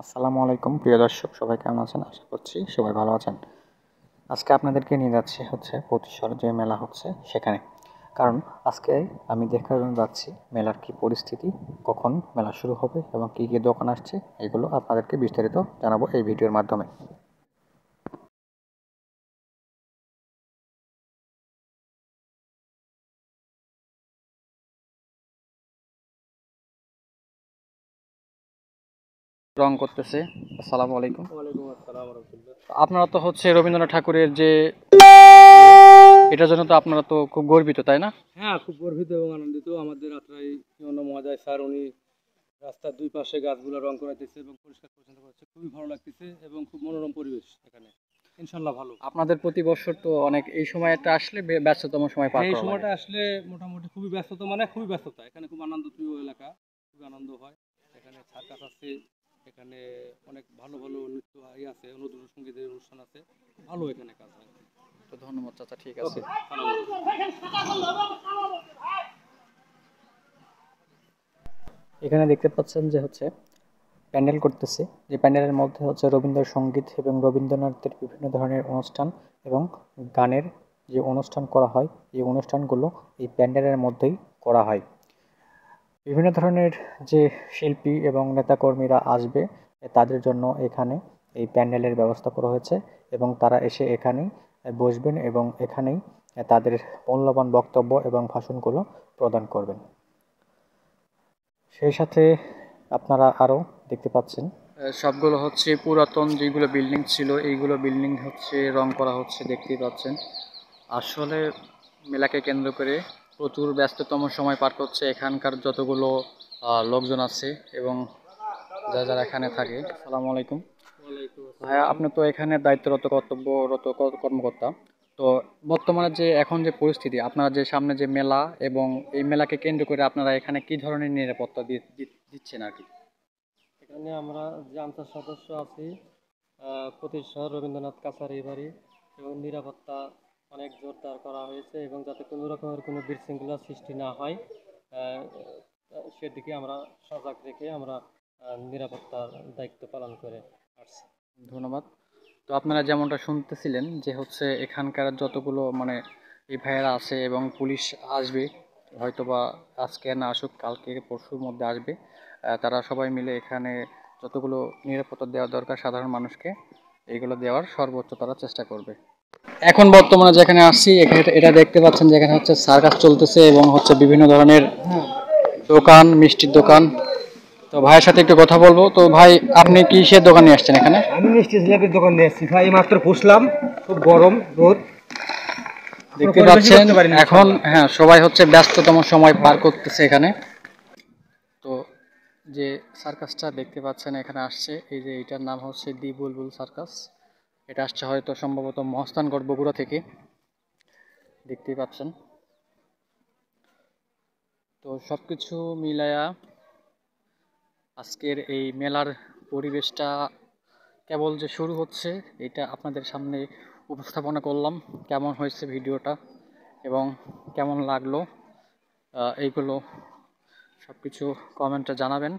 আসসালামু আলাইকুম প্রিয় দর্শক, সবাই কেমন আছেন? আশা করছি সবাই ভালো আছেন। আজকে আপনাদেরকে নিয়ে যাচ্ছি পতিশ্বর যে মেলা হচ্ছে সেখানে। কারণ আজকে আমি দেখার জন্য যাচ্ছি মেলার কি পরিস্থিতি, কখন মেলা শুরু হবে এবং কী কী দোকান আসছে, এগুলো আপনাদেরকে বিস্তারিত জানাবো এই ভিডিওর মাধ্যমে। রং করতেছে। আসসালামু আলাইকুম। ওয়ালাইকুম আসসালাম রাহমাতুল্লাহ। আপনারা তো রবীন্দ্রনাথ ঠাকুরের যে এটার জন্য তো আপনারা তো খুব গর্বিত, তাই না? হ্যাঁ, খুব গর্বিত এবং আনন্দিত। আমাদের আত্রাই মহোদয় স্যার উনি রাস্তার দুই পাশে গাছগুলো রং করাইতেছে এবং পরিষ্কার পরিচ্ছন্ন করছে। খুবই ভালো লাগতেছে এবং খুব মনোরম পরিবেশ এখানে। ইনশাল্লাহ ভালো। আপনাদের প্রতি বছর তো অনেক এই সময়টা আসলে ব্যস্ততম সময় পার এই করা লাগে। সময়টা আসলে মোটামুটি খুবই ব্যস্ততা, খুবই ব্যস্ততা। এখানে খুব আনন্দপ্রিয় এলাকা, খুবই আনন্দ হয়। এখানে সার্কাস আছে, এখানে অনেক ভালো ভালো নৃত্য আছে, সঙ্গীতের অনুষ্ঠান আছে। খুব ভালো এখানে কাজ হয়। তো ধন্যবাদ চাচা, ঠিক আছে। এখানে দেখতে পাচ্ছেন যে প্যান্ডেল করতেছে, যে প্যান্ডেলের মধ্যে রবীন্দ্রসঙ্গীত এবং রবীন্দ্রনাথের বিভিন্ন ধরনের অনুষ্ঠান এবং গানের যে অনুষ্ঠান করা হয়, এই অনুষ্ঠানগুলো এই প্যান্ডেলের মধ্যেই করা হয়। বিভিন্ন ধরনের যে শিল্পী এবং নেতাকর্মীরা আসবে, তাদের জন্য এখানে এই প্যান্ডেলের ব্যবস্থা করা হয়েছে এবং তারা এসে এখানেই বসবেন এবং এখানেই তাদের মূল্যবান বক্তব্য এবং ভাষণগুলো প্রদান করবেন। সেই সাথে আপনারা আরও দেখতে পাচ্ছেন সবগুলো পুরাতন যেগুলো বিল্ডিং ছিল, এইগুলো বিল্ডিং রং করা হচ্ছে, দেখতেই পাচ্ছেন। আসলে মেলাকে কেন্দ্র করে প্রচুর ব্যস্ততম সময় পার করছে এখানকার যতগুলো লোকজন আছে এবং যারা এখানে থাকে। আসসালামু আলাইকুম ভাইয়া, আপনি তো এখানে দায়িত্বরত কর্তব্যরত কর্মকর্তা। তো বর্তমানে যে এখন যে পরিস্থিতি, আপনারা যে সামনে যে মেলা এবং এই মেলাকে কেন্দ্র করে আপনারা এখানে কি ধরনের নিরাপত্তা দিচ্ছেন আর কি? এখানে আমরা যে আনসার সদস্য আছি, প্রতিষ্ঠা রবীন্দ্রনাথ কাছারি বাড়ি, এবং নিরাপত্তা অনেক জোরদার করা হয়েছে এবং যাতে কোনো রকমের কোনো বিশৃঙ্খলা সৃষ্টি না হয়, সেদিকে আমরা সজাগ রেখে আমরা নিরাপত্তার দায়িত্ব পালন করে আসছি। ধন্যবাদ। তো আপনারা যেমনটা শুনতেছিলেন যে এখানকার যতগুলো এই ভাইয়েরা আছে এবং পুলিশ আসবে, হয়তোবা আজকে না আসুক, কালকে পরশুর মধ্যে আসবে। তারা সবাই মিলে এখানে যতগুলো নিরাপত্তা দেওয়া দরকার সাধারণ মানুষকে, এইগুলো দেওয়ার সর্বোচ্চ তারা চেষ্টা করবে। এখন বর্তমানে যেখানে আসছি, এখানে এটা দেখতে পাচ্ছেন, যেখানে সার্কাস চলতেছে এবং বিভিন্ন ধরনের দোকান, মিষ্টির দোকান। তো ভাইয়ের সাথে একটু কথা বলবো। তো ভাই, আপনি কিসের দোকান নিয়ে আসছেন এখানে? আমি মিষ্টি জিলাপির দোকান নিয়ে আসছি ভাই, মাত্র পুষলাম। খুব গরম রোদ দেখতে পাচ্ছেন এখন। হ্যাঁ, সবাই ব্যস্ততম সময় পার করতেছে এখানে। তো যে সার্কাসটা দেখতে পাচ্ছেন এখানে আসছে, এই যে এটার নাম দি বুলবুল সার্কাস। এটা আসছে হয়তো সম্ভবত মহস্থানগড়, বগুড়া থেকে। দেখতেই পাচ্ছেন। তো সবকিছু মিলায়া আজকের এই মেলার পরিবেশটা কেবল যে শুরু হচ্ছে, এটা আপনাদের সামনে উপস্থাপনা করলাম। কেমন হয়েছে ভিডিওটা এবং কেমন লাগলো, এইগুলো সব কিছু কমেন্টে জানাবেন।